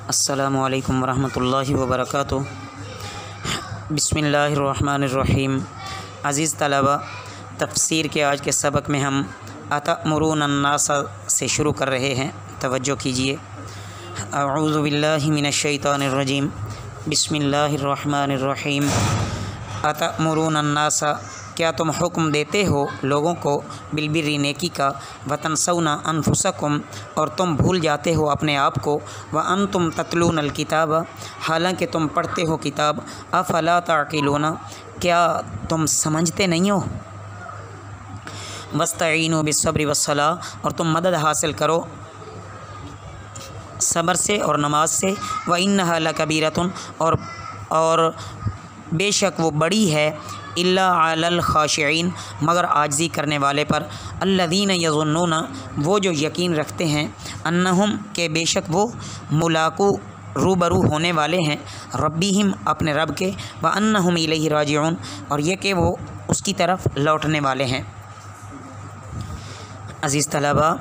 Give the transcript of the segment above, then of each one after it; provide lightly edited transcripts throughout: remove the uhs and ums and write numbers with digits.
अस्सलामु अलैकुम वरहमतुल्लाहि वबरकातुहू। बिस्मिल्लाहिर्रहमानिर्रहीम। अज़ीज़ तलबा, तफ़सीर के आज के सबक में हम अतअमुरूना अन्नास से शुरू कर रहे हैं। तवज्जो कीजिए। अऊज़ु बिल्लाहि मिनश्शैतानिर्रजीम। बिस्मिल्लाहिर्रहमानिर्रहीम। अतअमुरूना अन्नास, क्या तुम हुक्म देते हो लोगों को बिलबिर्रि नेकी का, वतनसौना अनफुसकुम, और तुम भूल जाते हो अपने आप को, व अंतुम ततलूनल किताब, हालांकि तुम पढ़ते हो किताब, अफला ताक़िलूना, क्या तुम समझते नहीं हो। वस्तईनु बिस्सब्रि वस्सलाह, और तुम मदद हासिल करो सब्र से और नमाज से। व इन्नहा लकबीरतुन, और बेशक वो बड़ी है, इल्ला अलल खाशिईन, मगर आजिज़ी करने वाले पर। अल्लज़ीन यज़ुन्नूना, वो जो यकीन रखते हैं, अन्नहुम, के बेशक वो, मुलाक़ू, रूबरू होने वाले हैं, रब्बिहिम, अपने रब के, व अन्नहुम इलैहि राजिऊन, और ये कि वो उसकी तरफ लौटने वाले हैं। अज़ीज़ तलबा,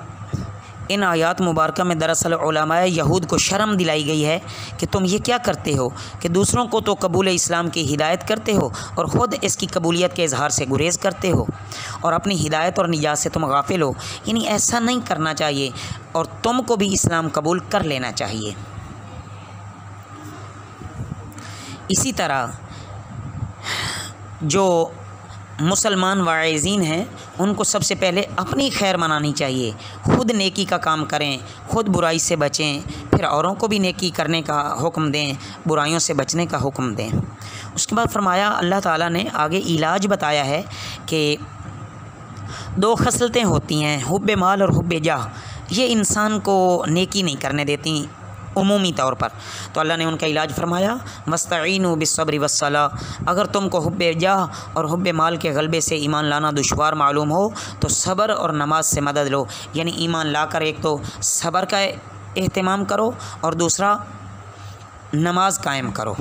इन आयात मुबारका में दरअसल उलमाए यहूद को शर्म दिलाई गई है कि तुम ये क्या करते हो कि दूसरों को तो कबूल इस्लाम की हिदायत करते हो और ख़ुद इसकी कबूलियत के इजहार से गुरेज़ करते हो, और अपनी हिदायत और निजात से तुम गाफिल हो। यानी ऐसा नहीं करना चाहिए और तुमको भी इस्लाम कबूल कर लेना चाहिए। इसी तरह जो मुसलमान वाइज़ीन हैं, उनको सबसे पहले अपनी खैर मनानी चाहिए, ख़ुद नेकी का काम करें, ख़ुद बुराई से बचें, फिर औरों को भी नेकी करने का हुक्म दें, बुराइयों से बचने का हुक्म दें। उसके बाद फरमाया, अल्लाह ताला ने आगे इलाज बताया है कि दो खसलतें होती हैं, हुब्बे माल और हुब्बे जाह, ये इंसान को नेकी नहीं करने देती उमूमी तौर पर। तो अल्लाह ने उनका इलाज फरमाया, वस्तईनु बिस्सब्रि वस्सलाह, अगर तुमको हुब्बे जाह और हुब्बे माल के गलबे से ईमान लाना दुश्वार मालूम हो तो सब्र और नमाज से मदद लो। यानी ईमान लाकर एक तो सब्र का एहतमाम करो और दूसरा नमाज कायम करो,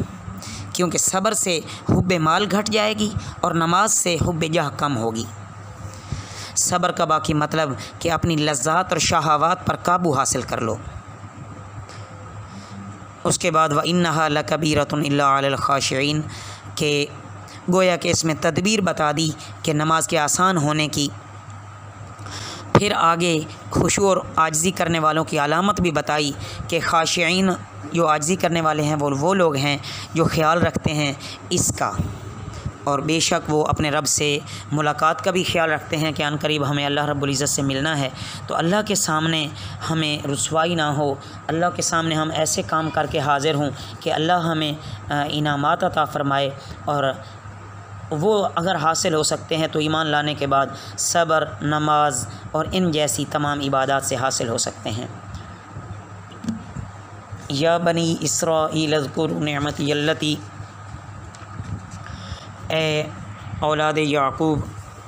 क्योंकि सब्र से हुब्बे माल घट जाएगी और नमाज से हुब्बे जाह कम होगी। सब्र का बाकी मतलब कि अपनी लज़्ज़ात और शहावात पर काबू हासिल कर लो। उसके बाद व इन्नहा लकबीरतुन इल्ला अलल खाशिईन, के गोया कि इसमें तदबीर बता दी कि नमाज के आसान होने की, फिर आगे खुशू और आजिज़ी करने वालों की अलामत भी बताई कि खाशिईन, जो आजिज़ी करने वाले हैं, वो लोग हैं जो ख्याल रखते हैं इसका, और बेशक वो अपने रब से मुलाकात का भी ख्याल रखते हैं कि अनकरीब हमें अल्लाह रब्बुल इज़्ज़त से मिलना है। तो अल्लाह के सामने हमें रुसवाई ना हो, अल्लाह के सामने हम ऐसे काम करके हाज़िर हों कि अल्लाह हमें इनामात अता फ़रमाए, और वो अगर हासिल हो सकते हैं तो ईमान लाने के बाद सब्र, नमाज और इन जैसी तमाम इबादात से हासिल हो सकते हैं। या बनी इसराईल अज़्कुरू निअमती अल्लती, ए औलाद याक़ूब,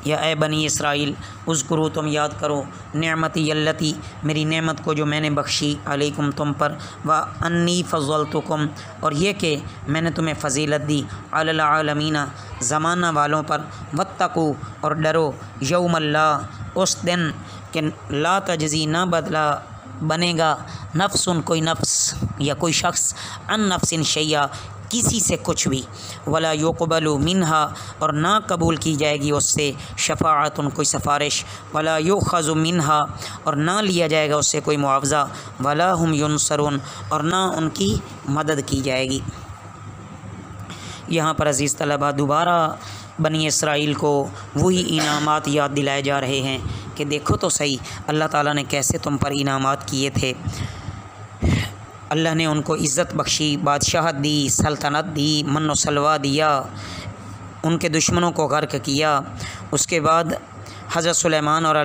या ए बनी इसराइल, उज़्कुरू, तुम याद करो, नेमती यल्लती, मेरी नेमत को जो मैंने बख्शी, अलैकुम, तुम पर, व अन्नी फ़ज़्ज़लतुकुम, और ये कि मैंने तुम्हें फ़जीलत दी, अलल आलमीना, ज़माना वालों पर, वत्तकू, और डरो, यौमल्ला, उस दिन कि ला तजज़ी, ना बदला बनेगा, नफ्सुन, कोई नफ्स या कोई शख्स, अन नफ्सिन शैया, किसी से कुछ भी, वला युक़बलु मिन्हा, और ना कबूल की जाएगी उससे, शफ़ाअतुन, कोई सिफारिश, वला युख़ज़ु मिन्हा, और ना लिया जाएगा उससे कोई मुआवज़ा, वला हुम युनसरून, और ना उनकी मदद की जाएगी। यहाँ पर अज़ीज़ तलबा दोबारा बनी इसराइल को वही इनामात याद दिलाए जा रहे हैं कि देखो तो सही अल्लाह ताला ने कैसे तुम पर इनामात किए थे। अल्लाह ने उनको इज़्ज़त बख्शी, बादशाहत दी, सल्तनत दी, मन्नो सलवा दिया, उनके दुश्मनों को गर्क किया। उसके बाद हज़रत सुलेमान और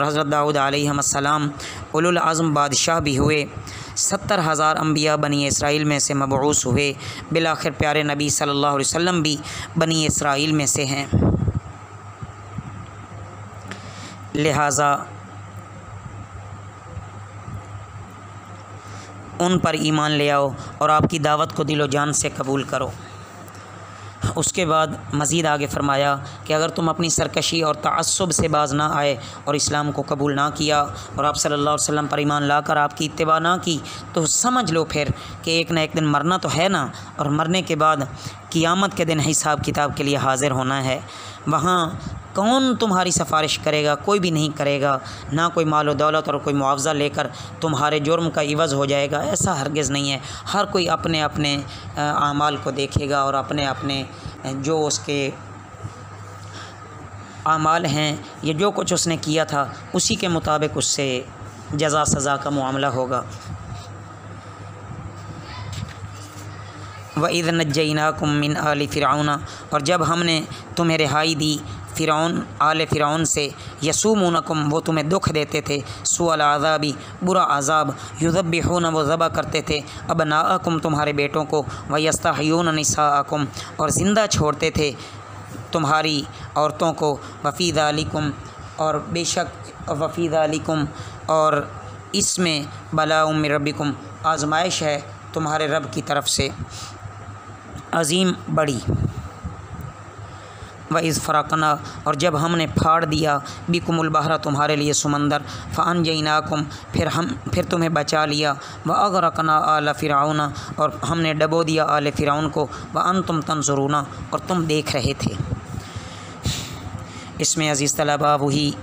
हज़रत दाऊद अलैहिस्सलाम उलुल आज़म बादशाह भी हुए। 70,000 अम्बिया बनी इसराइल में से मबऊस हुए। बिलाखिर प्यारे नबी सल्लल्लाहु अलैहि वसल्लम भी बनी इसराइल में से हैं। लिहाजा उन पर ईमान ले आओ और आपकी दावत को दिलो जान से कबूल करो। उसके बाद मज़ीद आगे फ़रमाया कि अगर तुम अपनी सरकशी और तअस्सुब से बाज ना आए और इस्लाम को कबूल ना किया और आप सल्लल्लाहु अलैहि वसल्लम पर ईमान लाकर आपकी इत्तिबा ना की, तो समझ लो फिर कि एक ना एक दिन मरना तो है ना, और मरने के बाद क़ियामत के दिन हिसाब किताब के लिए हाज़िर होना है। वहाँ कौन तुम्हारी सिफारिश करेगा? कोई भी नहीं करेगा, ना कोई माल व दौलत और कोई मुआवज़ा लेकर तुम्हारे जुर्म का इवज़ हो जाएगा, ऐसा हरगिज़ नहीं है। हर कोई अपने अपने आमाल को देखेगा और अपने अपने जो उसके आमाल हैं, ये जो कुछ उसने किया था उसी के मुताबिक उससे जज़ा सज़ा का मामला होगा। वइज़ नज्जयनाकुम मिन आलि फ़िरऔन, और जब हमने तुम्हें रिहाई दी फ़िरौन आले फ़िरौन से, यसूमुनकुम, वो तुम्हें दुख देते थे, सुअल आज़ाबी, बुरा आज़ाब, युज़ब्बिहून, वो ज़बह करते थे अबनाअकुम, तुम्हारे बेटों को, व यस्तहयून निसाअकुम, और ज़िंदा छोड़ते थे तुम्हारी औरतों को, वफ़ी ज़ालिकुम, और बेशक वफ़ी ज़ालिकुम, और इसमें बलाउम मिन रब्बिकुम, आज़माइश है तुम्हारे रब की तरफ से अज़ीम बड़ी। व इज़ फ़रक़ना, और जब हमने फाड़ दिया बिकुमुल बहरा, तुम्हारे लिए समंदर, फ़अनजयनाकुम, फिर तुम्हें बचा लिया, व अग़रक़ना आल फ़िरऔन, और हमने डबो दिया आले फ़िरऔन को, व अंतुम तंज़ुरूना, और तुम देख रहे थे। इसमें अज़ीज़ तलबा वही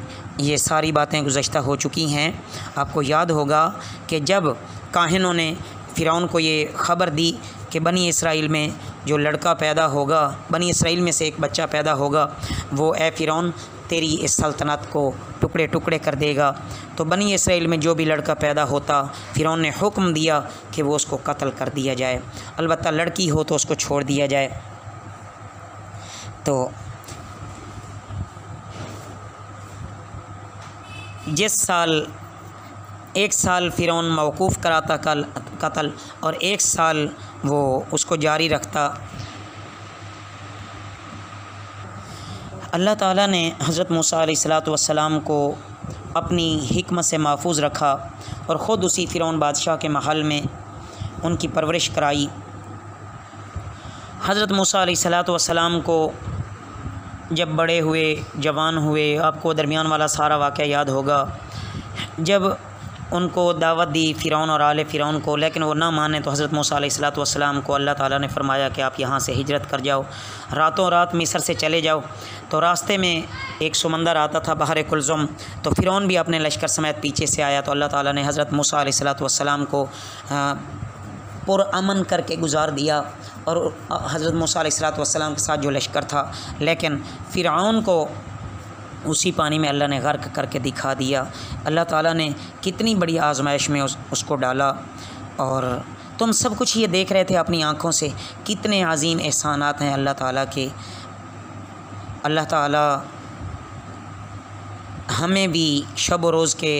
ये सारी बातें गुज़श्ता हो चुकी हैं। आपको याद होगा कि जब काहिनों ने फ़िरौन को ये ख़बर दी कि बनी इसराइल में जो लड़का पैदा होगा, बनी इसराइल में से एक बच्चा पैदा होगा, वो ए फ़िरौन तेरी इस सल्तनत को टुकड़े टुकड़े कर देगा, तो बनी इसराइल में जो भी लड़का पैदा होता फ़िरौन ने हुक्म दिया कि वो उसको कत्ल कर दिया जाए, अलबत्ता लड़की हो तो उसको छोड़ दिया जाए। तो जिस साल एक साल फ़िरौन मौकूफ़ कराता कत्ल और एक साल वो उसको जारी रखता, अल्लाह ताला ने हज़रत मूसा अलैहिस्सलातु वस्सलाम को अपनी हिकमत से महफूज रखा और ख़ुद उसी फ़िरौन बादशाह के महल में उनकी परवरिश कराई। हज़रत मूसा अलैहिस्सलातु वस्सलाम को जब बड़े हुए, जवान हुए, आपको दरमियान वाला सारा वाक़या याद होगा, जब उनको दावत दी फ़िरौन और आले फ़िरौन को, लेकिन वो ना माने, तो हज़रत मूसा अलैहिस्सलातु वस्सलाम को अल्लाह ताला ने फ़रमाया कि आप यहाँ से हिजरत कर जाओ, रातों रात मिस्र से चले जाओ। तो रास्ते में एक समंदर आता था, बहर कुलज़ुम, तो फ़िरौन भी अपने लश्कर समेत पीछे से आया, तो अल्लाह ताला ने हज़रत मूसा अलैहिस्सलातु वस्सलाम को पुरअमन करके गुज़ार दिया और हज़रत मूसा अलैहिस्सलातु वस्सलाम के साथ जो लश्कर था, लेकिन फ़िरौन को उसी पानी में अल्लाह ने गर्क करके दिखा दिया। अल्लाह ताला ने कितनी बड़ी आज़माइश में उसको डाला, और तुम सब कुछ ये देख रहे थे अपनी आँखों से। कितने अज़ीम एहसानात हैं अल्लाह ताला के। अल्लाह ताला हमें भी शब व रोज़ के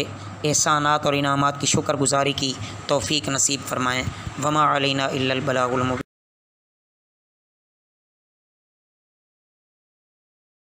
एहसानात और इनामात की शुक्रगुज़ारी की तौफ़ीक नसीब फ़रमाएँ। वमा अलैना इल्लल बलागुल मुबीन।